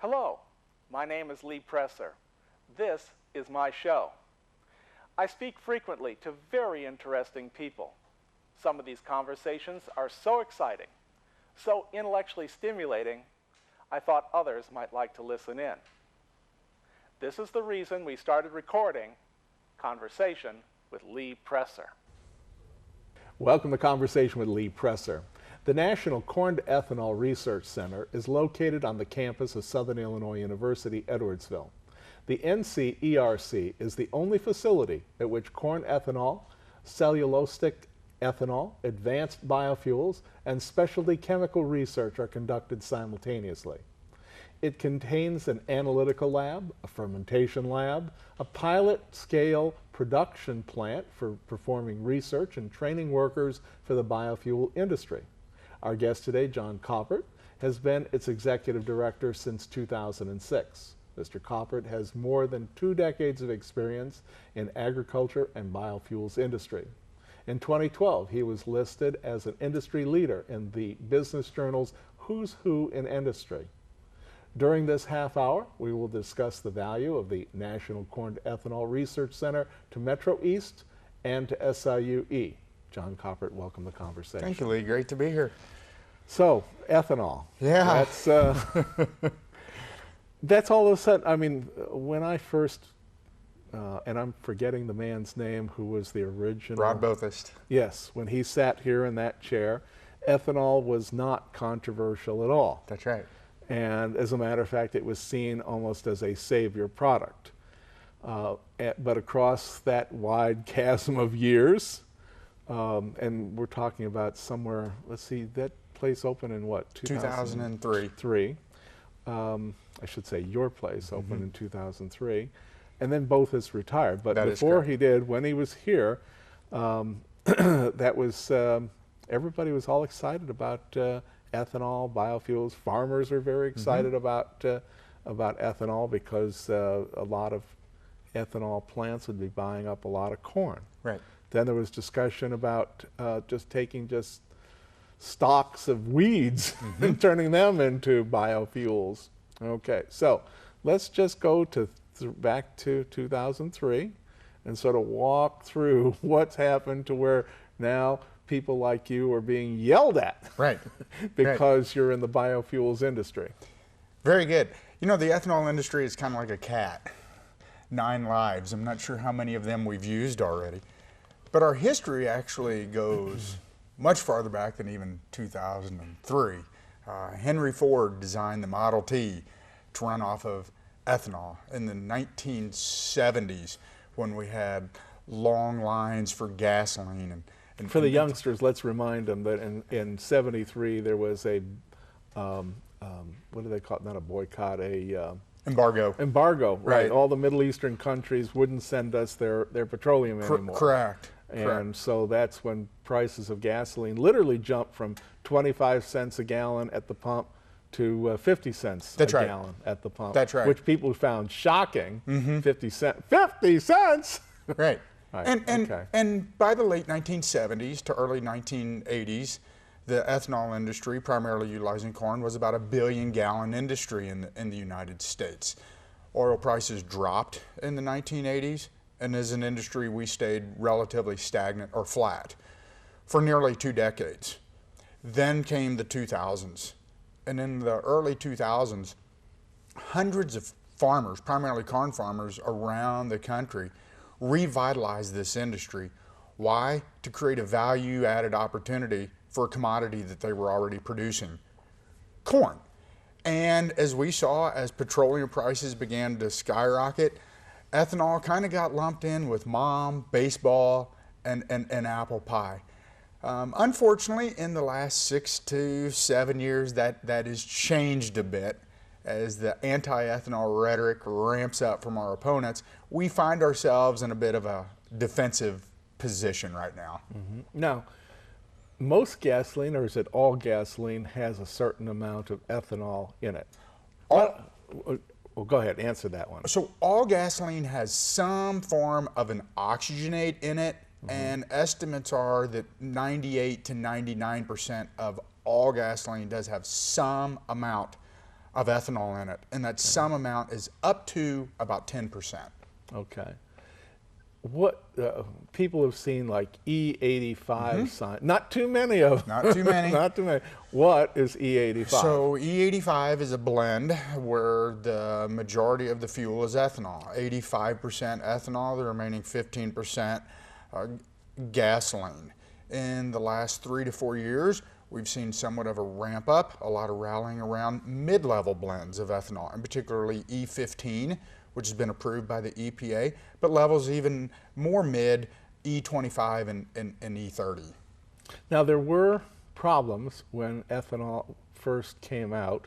Hello, my name is Lee Presser. This is my show. I speak frequently to very interesting people. Some of these conversations are so exciting, so intellectually stimulating, I thought others might like to listen in. This is the reason we started recording Conversation with Lee Presser. Welcome to Conversation with Lee Presser. The National Corn-to-Ethanol Research Center is located on the campus of Southern Illinois University, Edwardsville. The NCERC is the only facility at which corn ethanol, cellulosic ethanol, advanced biofuels, and specialty chemical research are conducted simultaneously. It contains an analytical lab, a fermentation lab, a pilot-scale production plant for performing research and training workers for the biofuel industry. Our guest today, John Caupert, has been its executive director since 2006. Mr. Caupert has more than 2 decades of experience in agriculture and biofuels industry. In 2012, he was listed as an industry leader in the business journal's Who's Who in Industry. During this half hour, we will discuss the value of the National Corn-to-Ethanol Research Center to Metro East and to SIUE. John Caupert, welcome to the conversation. Thank you, Lee. Great to be here. So, ethanol. Yeah. That's all of a sudden, I mean, when I first, and I'm forgetting the man's name who was the original. Rod Bothist. Yes, when he sat here in that chair, ethanol was not controversial at all. That's right. And as a matter of fact, it was seen almost as a savior product. But across that wide chasm of years, and we're talking about somewhere, let's see, that place opened in what? 2003. I should say your place opened in 2003. And then Bothist retired. But that before he did, when he was here, that was, everybody was all excited about ethanol, biofuels. Farmers are very excited about ethanol because a lot of ethanol plants would be buying up a lot of corn. Right. Then there was discussion about just taking stalks of weeds and turning them into biofuels. Okay, so let's just go to back to 2003 and sort of walk through what's happened to where now people like you are being yelled at. Right. because you're in the biofuels industry. Very good. You know, the ethanol industry is kind of like a cat. 9 lives. I'm not sure how many of them we've used already. But our history actually goes much farther back than even 2003. Henry Ford designed the Model T to run off of ethanol in the 1970s when we had long lines for gasoline. And for the youngsters, let's remind them that in 73 there was a, what do they call it, not a boycott, Embargo. Embargo, right. Right. All the Middle Eastern countries wouldn't send us their petroleum anymore. Correct. And so that's when prices of gasoline literally jumped from 25 cents a gallon at the pump to 50 cents a gallon at the pump. That's right. Which people found shocking. 50 cents? Right. Right. And by the late 1970s to early 1980s, the ethanol industry, primarily utilizing corn, was about a 1 billion gallon industry in the United States. Oil prices dropped in the 1980s, and as an industry, we stayed relatively stagnant or flat for nearly 2 decades. Then came the 2000s. And in the early 2000s, hundreds of farmers, primarily corn farmers around the country, revitalized this industry. Why? To create a value-added opportunity for a commodity that they were already producing, corn. And as we saw, as petroleum prices began to skyrocket, ethanol kind of got lumped in with mom, baseball, and apple pie. Unfortunately, in the last 6 to 7 years, that has changed a bit. As the anti-ethanol rhetoric ramps up from our opponents, we find ourselves in a bit of a defensive position right now. Now, most gasoline, or is it all gasoline, has a certain amount of ethanol in it? Well, go ahead, answer that one. So all gasoline has some form of an oxygenate in it, and estimates are that 98 to 99% of all gasoline does have some amount of ethanol in it, and that some amount is up to about 10%. Okay. What people have seen like E85 sign, not too many of them. Not too many. Not too many. What is E85? So E85 is a blend where the majority of the fuel is ethanol. 85% ethanol, the remaining 15% gasoline. In the last 3 to 4 years, we've seen somewhat of a ramp up, a lot of rallying around mid-level blends of ethanol, and particularly E15, which has been approved by the EPA, but levels even more mid, E25 and E30. Now, there were problems when ethanol first came out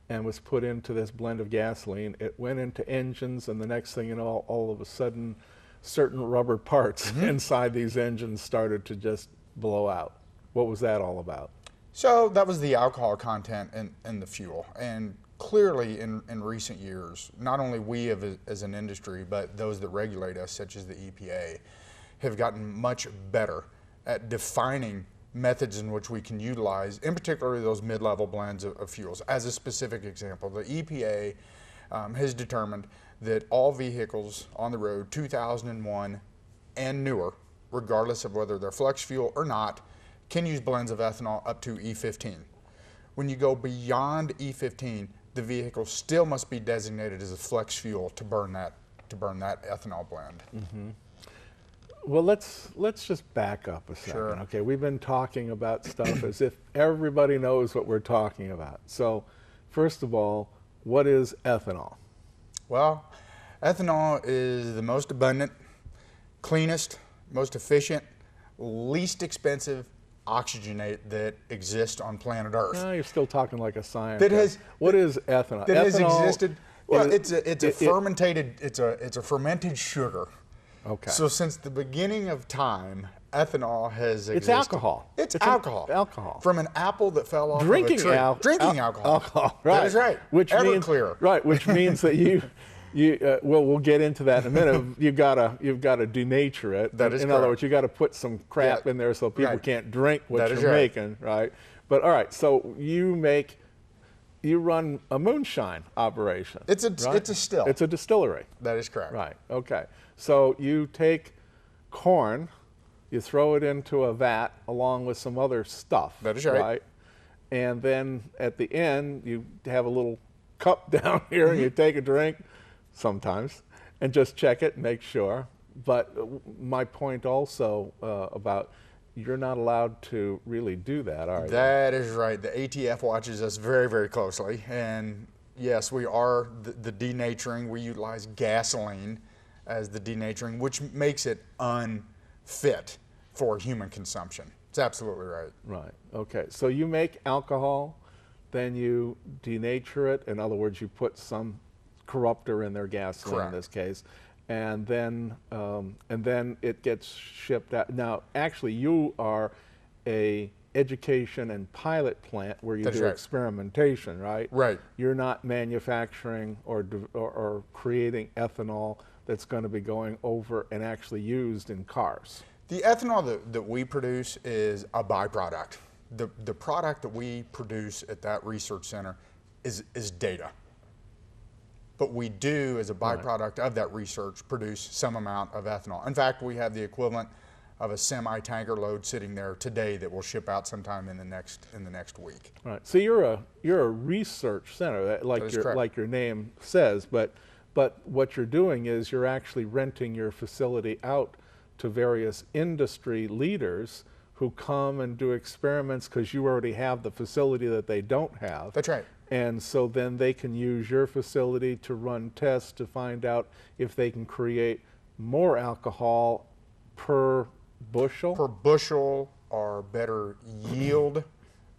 and was put into this blend of gasoline. It went into engines, and the next thing you know, all of a sudden, certain rubber parts inside these engines started to just blow out. What was that all about? So that was the alcohol content in the fuel. And clearly in recent years, not only we as an industry, but those that regulate us, such as the EPA, have gotten much better at defining methods in which we can utilize, in particular, those mid-level blends of fuels. As a specific example, the EPA has determined that all vehicles on the road 2001 and newer, regardless of whether they're flex fuel or not, can use blends of ethanol up to E15. When you go beyond E15, the vehicle still must be designated as a flex fuel to burn that ethanol blend. Well, let's just back up a second. Sure. Okay, we've been talking about stuff as if everybody knows what we're talking about. So, first of all, what is ethanol? Well, ethanol is the most abundant, cleanest, most efficient, least expensive oxygenate that exists on planet Earth. No, you're still talking like a scientist. What is ethanol? That has existed. Well, it's a fermented sugar. Okay. So since the beginning of time, ethanol has existed. It's alcohol. It's alcohol. Alcohol. From an apple that fell off Drinking of a tree. Drinking alcohol. Alcohol. Right. That is right. Which Everclear. means, right. Which means that well, we'll get into that in a minute. You've got to denature it. That is in correct. other words, you got to put some crap in there so people can't drink what that you're making, right? But all right, so you run a moonshine operation. It's a still. It's a distillery. That is correct. Right. Okay. So you take corn, you throw it into a vat along with some other stuff. That is right. And then at the end, you have a little cup down here, and you take a drink sometimes and just check it, make sure. But my point also about you're not allowed to really do that, are you? That is right. The ATF watches us very, very closely. And yes, we are the denaturing. We utilize gasoline as the denaturing, which makes it unfit for human consumption. It's absolutely right. Right. Okay. So you make alcohol, then you denature it. In other words, you put some corruptor in their gasoline in this case, and then it gets shipped out. Now, actually, you are a education and pilot plant where you do experimentation, right? Right. You're not manufacturing or creating ethanol that's going to be going over and actually used in cars. The ethanol that we produce is a byproduct. The product that we produce at that research center is data. But we do, as a byproduct of that research, produce some amount of ethanol. In fact, we have the equivalent of a semi-tanker load sitting there today that will ship out sometime in the next week. Right. So you're a research center, like your name says, but what you're doing is you're actually renting your facility out to various industry leaders who come and do experiments because you already have the facility that they don't have. That's right. And so then they can use your facility to run tests to find out if they can create more alcohol per bushel? Per bushel or better yield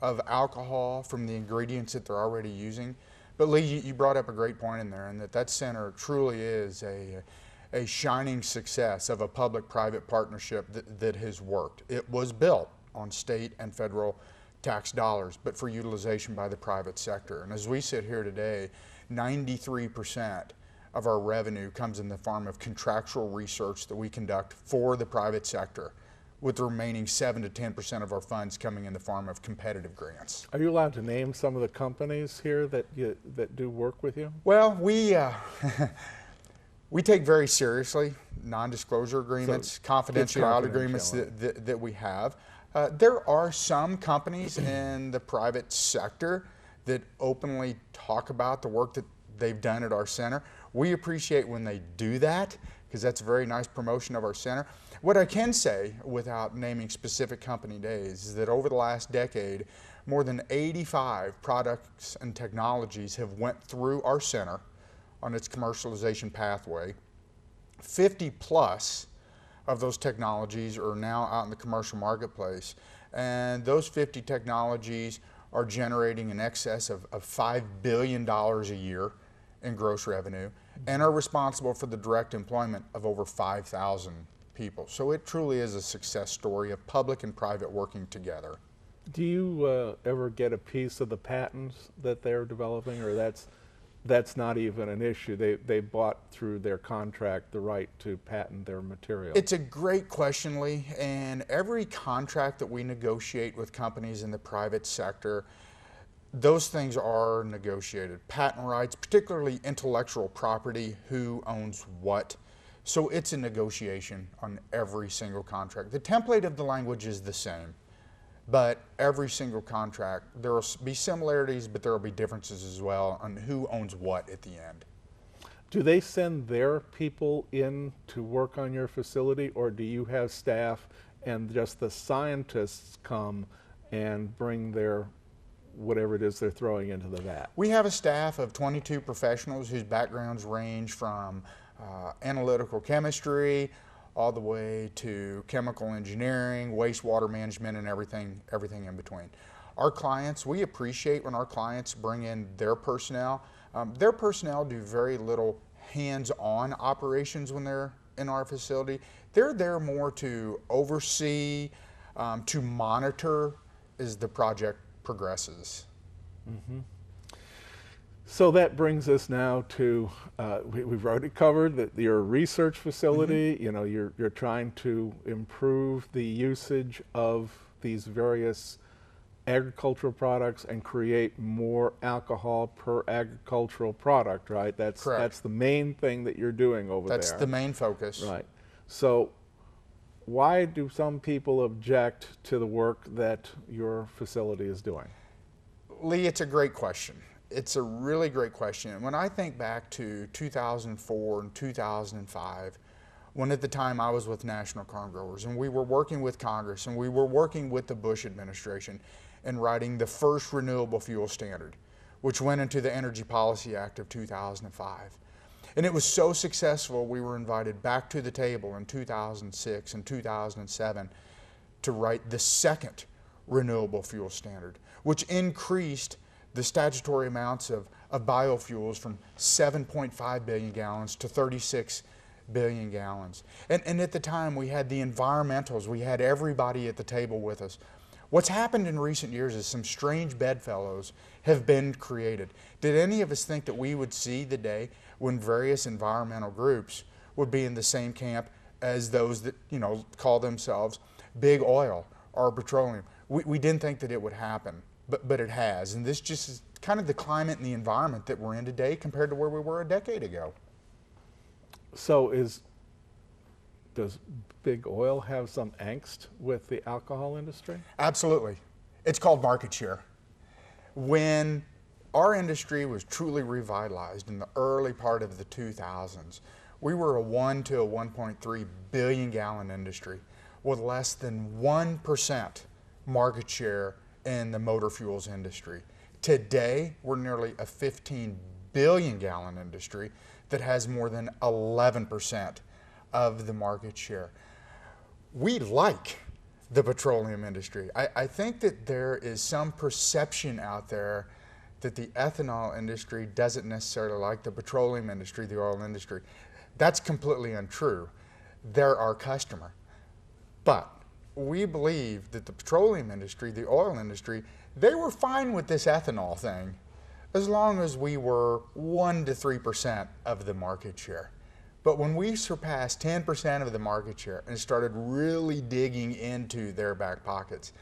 of alcohol from the ingredients that they're already using. But Lee, you brought up a great point in there, and that center truly is a shining success of a public-private partnership that has worked. It was built on state and federal tax dollars, but for utilization by the private sector. And as we sit here today, 93% of our revenue comes in the form of contractual research that we conduct for the private sector. with the remaining 7 to 10% of our funds coming in the form of competitive grants. Are you allowed to name some of the companies here that do work with you? Well, we take very seriously non-disclosure agreements, confidentiality agreements that we have. There are some companies in the private sector that openly talk about the work that they've done at our center. We appreciate when they do that, because that's a very nice promotion of our center. What I can say, without naming specific company names, is that over the last decade, more than 85 products and technologies have went through our center on its commercialization pathway. 50 plus of those technologies are now out in the commercial marketplace, and those 50 technologies are generating in excess of $5 billion a year in gross revenue, and are responsible for the direct employment of over 5,000 people. So it truly is a success story of public and private working together. Do you ever get a piece of the patents that they're developing, or that's not even an issue? They bought through their contract the right to patent their material. It's a great question, Lee, and every contract that we negotiate with companies in the private sector, those things are negotiated. Patent rights, particularly intellectual property, who owns what. So it's a negotiation on every single contract. The template of the language is the same, but every single contract, there will be similarities, but there will be differences as well on who owns what at the end. Do they send their people in to work on your facility, or do you have staff and just the scientists come and bring their whatever it is they're throwing into the vat? We have a staff of 22 professionals whose backgrounds range from analytical chemistry all the way to chemical engineering, wastewater management, and everything in between. Our clients, we appreciate when our clients bring in their personnel. Their personnel do very little hands-on operations when they're in our facility. They're there more to oversee, to monitor as the project progresses. Mm-hmm. So that brings us now to, we've already covered that you're a research facility. Mm-hmm. You know, you're trying to improve the usage of these various agricultural products and create more alcohol per agricultural product, right? Correct. That's the main thing that you're doing over there. That's the main focus. Right. So why do some people object to the work that your facility is doing? Lee, it's a great question. It's a really great question. When I think back to 2004 and 2005, when at the time I was with National Corn Growers, and we were working with Congress, and we were working with the Bush administration in writing the first renewable fuel standard, which went into the Energy Policy Act of 2005. And it was so successful, we were invited back to the table in 2006 and 2007 to write the second renewable fuel standard, which increased the statutory amounts of biofuels from 7.5 billion gallons to 36 billion gallons. And at the time, we had the environmentals, we had everybody at the table with us. What's happened in recent years is some strange bedfellows have been created. Did any of us think that we would see the day when various environmental groups would be in the same camp as those that, you know, call themselves big oil or petroleum? We didn't think that it would happen. But it has, and this just is kind of the climate and the environment that we're in today compared to where we were a decade ago. So does big oil have some angst with the alcohol industry? Absolutely. It's called market share. When our industry was truly revitalized in the early part of the 2000s, we were a 1 to a 1.3 billion gallon industry with less than 1% market share in the motor fuels industry. Today, we're nearly a 15 billion gallon industry that has more than 11% of the market share. We like the petroleum industry. I think that there is some perception out there that the ethanol industry doesn't necessarily like the petroleum industry, the oil industry. That's completely untrue. They're our customer. But we believe that the petroleum industry, the oil industry, they were fine with this ethanol thing as long as we were 1 to 3% of the market share. But when we surpassed 10% of the market share and started really digging into their back pockets,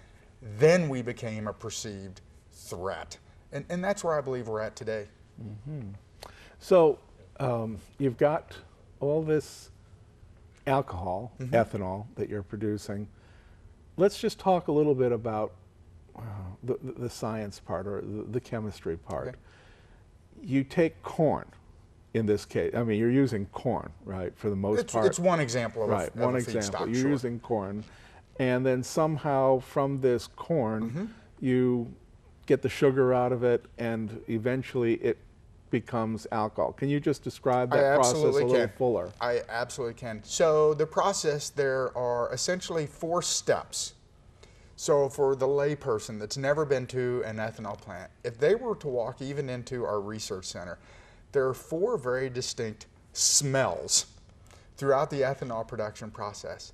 then we became a perceived threat. And that's where I believe we're at today. Mm-hmm. So you've got all this alcohol, ethanol, that you're producing. Let's just talk a little bit about the science part, or the chemistry part. Okay. You take corn. In this case, I mean, you're using corn, right, for the most part. It's one example of right, a one feedstock. example. You're using corn, and then somehow from this corn, you get the sugar out of it, and eventually it becomes alcohol. Can you just describe that process a little fuller? I absolutely can. So the process, there are essentially 4 steps. So for the layperson that's never been to an ethanol plant, if they were to walk even into our research center, there are 4 very distinct smells throughout the ethanol production process.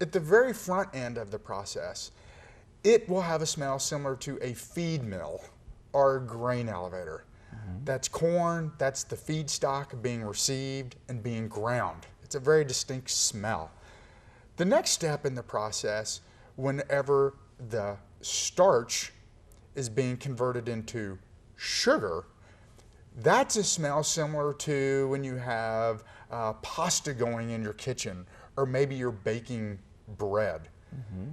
At the very front end of the process, it will have a smell similar to a feed mill or a grain elevator. That's corn, that's the feedstock being received and being ground. It's a very distinct smell. The next step in the process, whenever the starch is being converted into sugar, that's a smell similar to when you have pasta going in your kitchen, or maybe you're baking bread.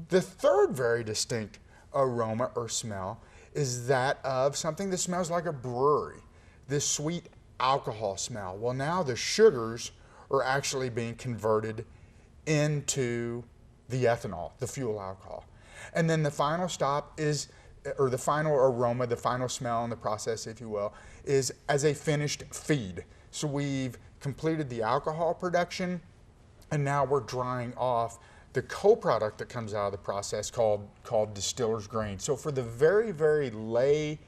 The third very distinct aroma or smell is that of something that smells like a brewery, this sweet alcohol smell. Well, now the sugars are actually being converted into the ethanol, the fuel alcohol. And then the final stop is, or the final aroma, the final smell in the process, if you will, is as a finished feed. So we've completed the alcohol production, and now we're drying off the co-product that comes out of the process called distiller's grain. So for the very, very lay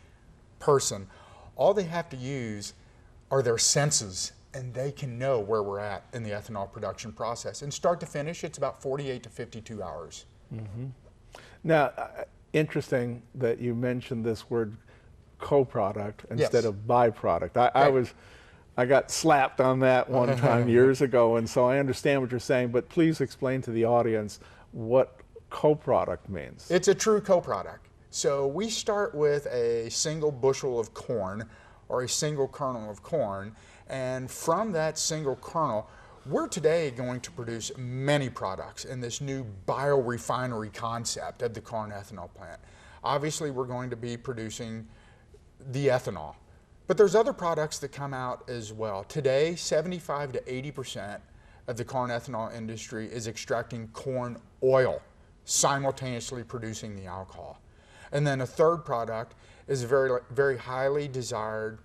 person, all they have to use are their senses, and they can know where we're at in the ethanol production process. And start to finish, it's about 48 to 52 hours. Now, interesting that you mentioned this word co-product instead of byproduct. I got slapped on that one time years ago, and so I understand what you're saying, but please explain to the audience what co-product means. It's a true co-product. So we start with a single bushel of corn or a single kernel of corn, and from that single kernel, we're today going to produce many products in this new biorefinery concept of the corn ethanol plant. Obviously, we're going to be producing the ethanol, but there's other products that come out as well. Today, 75 to 80% of the corn ethanol industry is extracting corn oil, simultaneously producing the alcohol. And then a third product is a very, very highly desired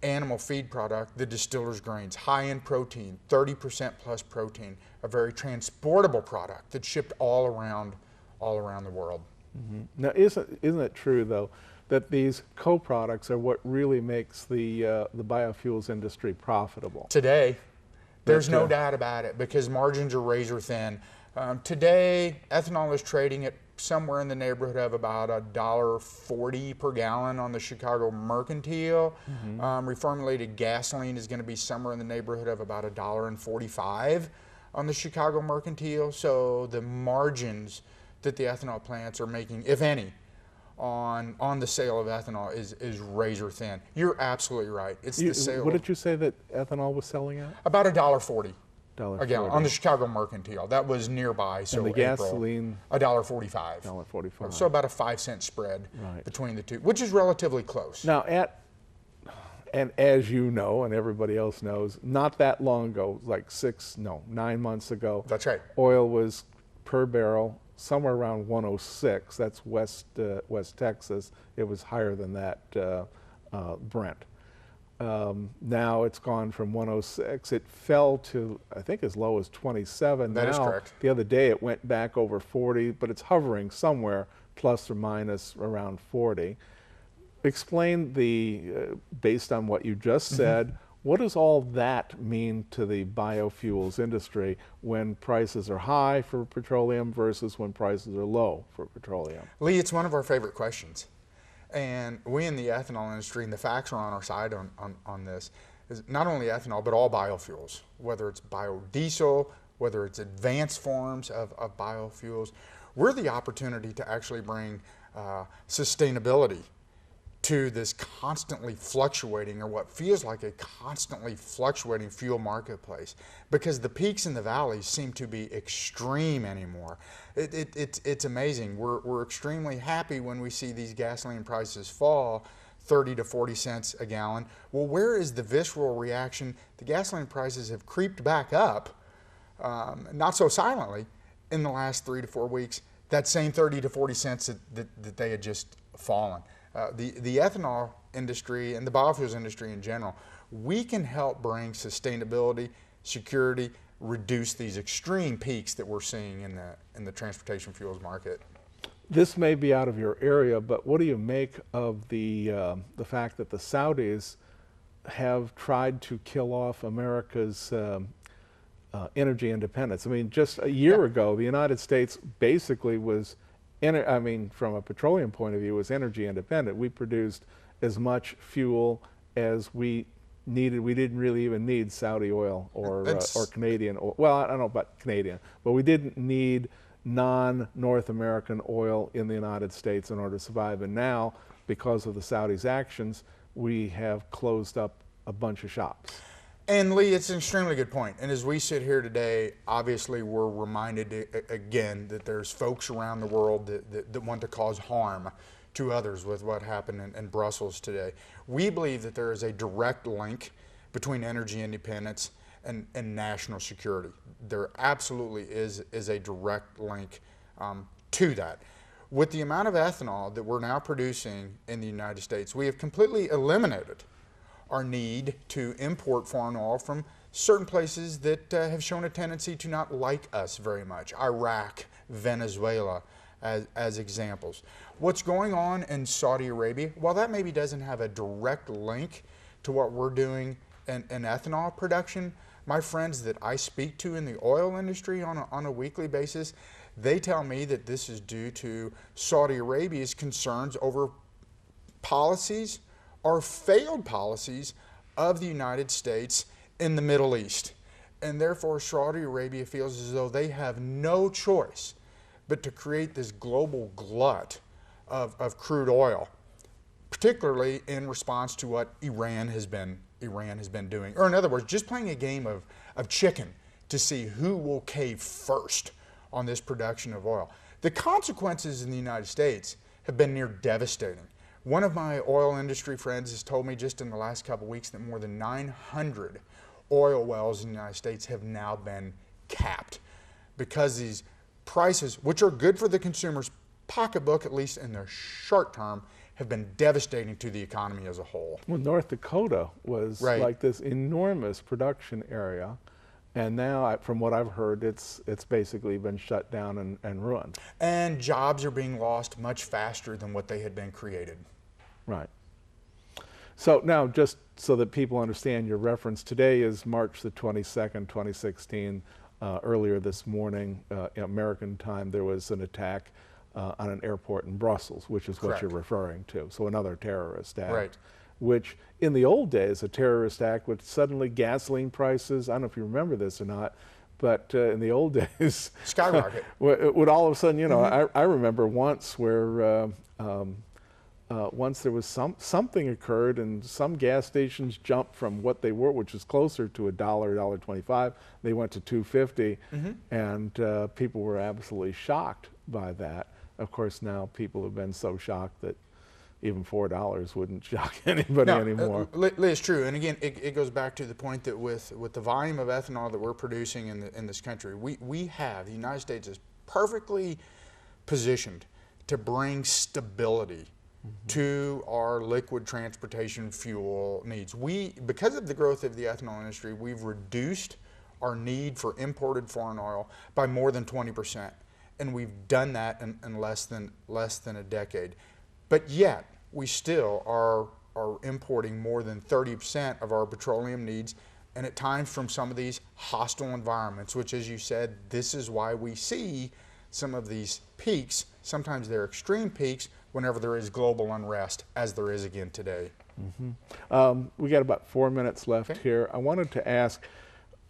animal feed product, the distiller's grains, high in protein, 30% plus protein, a very transportable product that's shipped all around the world. Now, isn't it true though that these co-products are what really makes the biofuels industry profitable? Today, there's no doubt about it, because margins are razor thin. Today, ethanol is trading at somewhere in the neighborhood of about $1.40 per gallon on the Chicago Mercantile. Reformulated gasoline is going to be somewhere in the neighborhood of about $1.45 on the Chicago Mercantile. So the margins that the ethanol plants are making, if any, on the sale of ethanol is razor thin. You're absolutely right. It's the sale. What did you say that ethanol was selling at? About $1.40. a gallon on the Chicago Mercantile. That was nearby. So and the gasoline, $1.45. $1.45. So about a 5-cent spread between the two, which is relatively close. Now, and as you know, and everybody else knows, not that long ago, like 9 months ago. That's right. Oil was per barrel somewhere around 106. That's West Texas. It was higher than that, Brent. Now it's gone from 106. It fell to, I think, as low as 27. That is correct. The other day it went back over 40, but it's hovering somewhere plus or minus around 40. Explain based on what you just said, what does all that mean to the biofuels industry when prices are high for petroleum versus when prices are low for petroleum? Lee, it's one of our favorite questions. And we in the ethanol industry, and the facts are on our side on this, is not only ethanol, but all biofuels, whether it's biodiesel, whether it's advanced forms of biofuels. We're the opportunity to actually bring sustainability to this constantly fluctuating, or what feels like a constantly fluctuating fuel marketplace, because the peaks and the valleys seem to be extreme anymore. It's amazing. We're extremely happy when we see these gasoline prices fall 30 to 40 cents a gallon. Well, where is the visceral reaction? The gasoline prices have creeped back up, not so silently, in the last 3 to 4 weeks, that same 30 to 40 cents that they had just fallen. The ethanol industry and the biofuels industry in general, we can help bring sustainability, security, reduce these extreme peaks that we're seeing in the transportation fuels market. This may be out of your area, but what do you make of the fact that the Saudis have tried to kill off America's energy independence? I mean, just a year ago, the United States basically was, from a petroleum point of view, was energy independent. We produced as much fuel as we needed. We didn't really even need Saudi oil or Canadian oil. Well, I don't know about Canadian, but we didn't need non-North American oil in the United States in order to survive. And now, because of the Saudis' actions, we have closed up a bunch of shops. And Lee, it's an extremely good point. And as we sit here today, obviously we're reminded again that there's folks around the world that want to cause harm to others with what happened in Brussels today. We believe that there is a direct link between energy independence and national security. There absolutely is a direct link to that. With the amount of ethanol that we're now producing in the United States, we have completely eliminated our need to import foreign oil from certain places that have shown a tendency to not like us very much. Iraq, Venezuela, as examples. What's going on in Saudi Arabia, while that maybe doesn't have a direct link to what we're doing in ethanol production, my friends that I speak to in the oil industry on a weekly basis, they tell me that this is due to Saudi Arabia's concerns over policies or failed policies of the United States in the Middle East. And therefore, Saudi Arabia feels as though they have no choice but to create this global glut of crude oil, particularly in response to what Iran has been doing. Or in other words, just playing a game of chicken to see who will cave first on this production of oil. The consequences in the United States have been near devastating. One of my oil industry friends has told me just in the last couple of weeks that more than 900 oil wells in the United States have now been capped because these prices, which are good for the consumer's pocketbook, at least in the short term, have been devastating to the economy as a whole. Well, North Dakota was like this enormous production area, and now, from what I've heard, it's basically been shut down and ruined. And jobs are being lost much faster than what they had been created. Right. So now, just so that people understand your reference, today is March the 22nd, 2016. Earlier this morning, American time, there was an attack on an airport in Brussels, which is what you're referring to. So another terrorist act, which in the old days, a terrorist act would suddenly gasoline prices, I don't know if you remember this or not, but in the old days, skyrocket. Would all of a sudden, you know, I remember once where once there was something occurred and some gas stations jumped from what they were, which was closer to $1, $1.25, they went to $2.50, and people were absolutely shocked by that. Of course, now people have been so shocked that even $4 wouldn't shock anybody anymore. It's true, and again, it goes back to the point that with the volume of ethanol that we're producing in this country, the United States is perfectly positioned to bring stability to our liquid transportation fuel needs. Because of the growth of the ethanol industry, we've reduced our need for imported foreign oil by more than 20%, and we've done that in less than a decade. But yet, we still are importing more than 30% of our petroleum needs, and at times from some of these hostile environments, which, as you said, this is why we see some of these peaks. Sometimes they're extreme peaks whenever there is global unrest, as there is again today. We got about 4 minutes left here. I wanted to ask,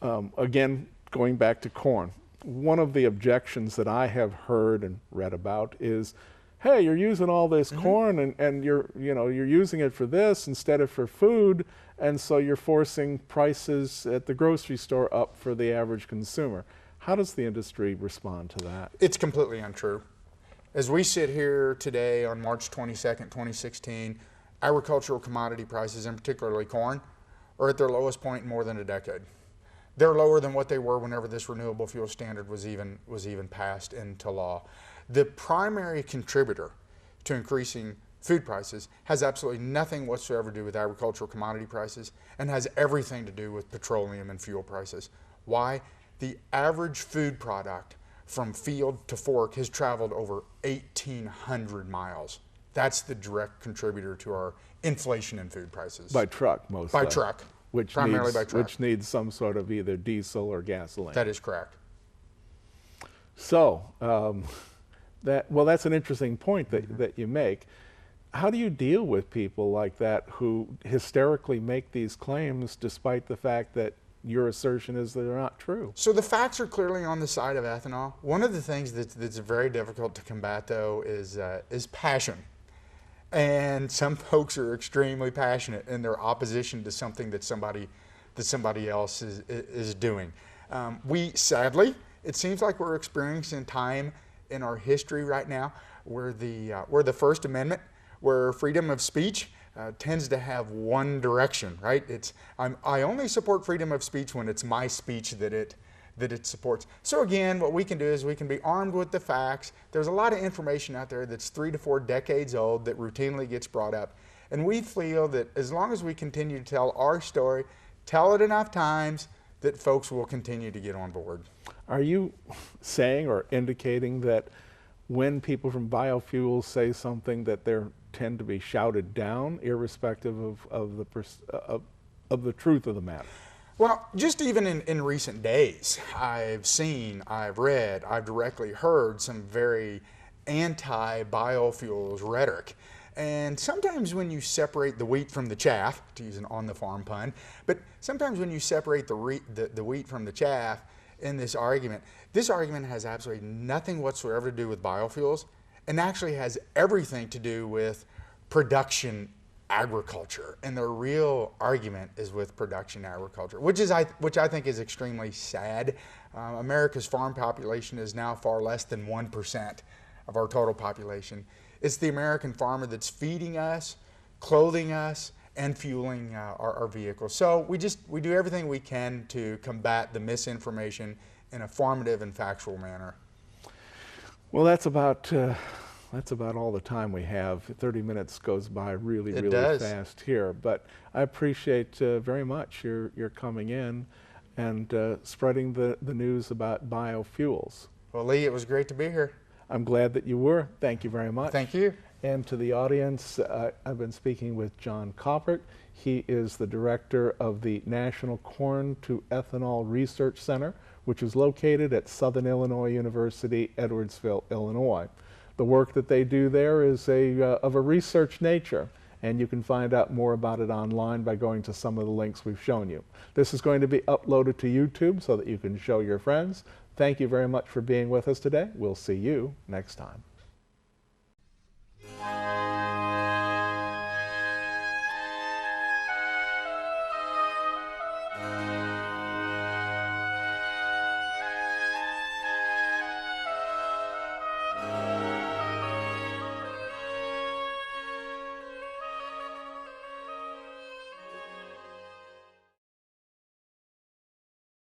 again, going back to corn, one of the objections that I have heard and read about is, hey, you're using all this corn and you're using it for this instead of for food, and so you're forcing prices at the grocery store up for the average consumer. How does the industry respond to that? It's completely untrue. As we sit here today on March 22nd, 2016, agricultural commodity prices, and particularly corn, are at their lowest point in more than a decade. They're lower than what they were whenever this renewable fuel standard was even passed into law. The primary contributor to increasing food prices has absolutely nothing whatsoever to do with agricultural commodity prices and has everything to do with petroleum and fuel prices. Why? The average food product from field to fork has traveled over 1,800 miles. That's the direct contributor to our inflation in food prices. By truck, mostly. By truck. Primarily by truck. Which needs some sort of either diesel or gasoline. That is correct. So, that's an interesting point that you make. How do you deal with people like that who hysterically make these claims despite the fact that your assertion is that they're not true? So the facts are clearly on the side of ethanol. One of the things that's very difficult to combat, though, is passion. And some folks are extremely passionate in their opposition to something that somebody else is doing. Sadly, it seems like we're experiencing time in our history right now where the First Amendment, where freedom of speech tends to have one direction, right? I only support freedom of speech when it's my speech that it supports. So again, what we can do is we can be armed with the facts. There's a lot of information out there that's 3 to 4 decades old that routinely gets brought up. And we feel that as long as we continue to tell our story, tell it enough times, that folks will continue to get on board. Are you saying or indicating that when people from biofuels say something that they tend to be shouted down, irrespective of the truth of the matter? Well, just even in recent days, I've seen, I've read, I've directly heard some very anti-biofuels rhetoric. And sometimes when you separate the wheat from the chaff, to use an on-the-farm pun, but sometimes when you separate the wheat from the chaff in this argument has absolutely nothing whatsoever to do with biofuels and actually has everything to do with production agriculture, and the real argument is with production agriculture, which I think is extremely sad. America's farm population is now far less than 1% of our total population. It's the American farmer that's feeding us, clothing us, and fueling our vehicles. So we do everything we can to combat the misinformation in a formative and factual manner. Well, that's about all the time we have. 30 minutes goes by really fast here, but I appreciate very much your coming in and spreading the news about biofuels. Well, Lee, it was great to be here. I'm glad that you were. Thank you very much. Thank you. And to the audience, I've been speaking with John Caupert. He is the director of the National Corn-to-Ethanol Research Center, which is located at Southern Illinois University, Edwardsville, Illinois. The work that they do there is of a research nature, and you can find out more about it online by going to some of the links we've shown you. This is going to be uploaded to YouTube so that you can show your friends. Thank you very much for being with us today. We'll see you next time.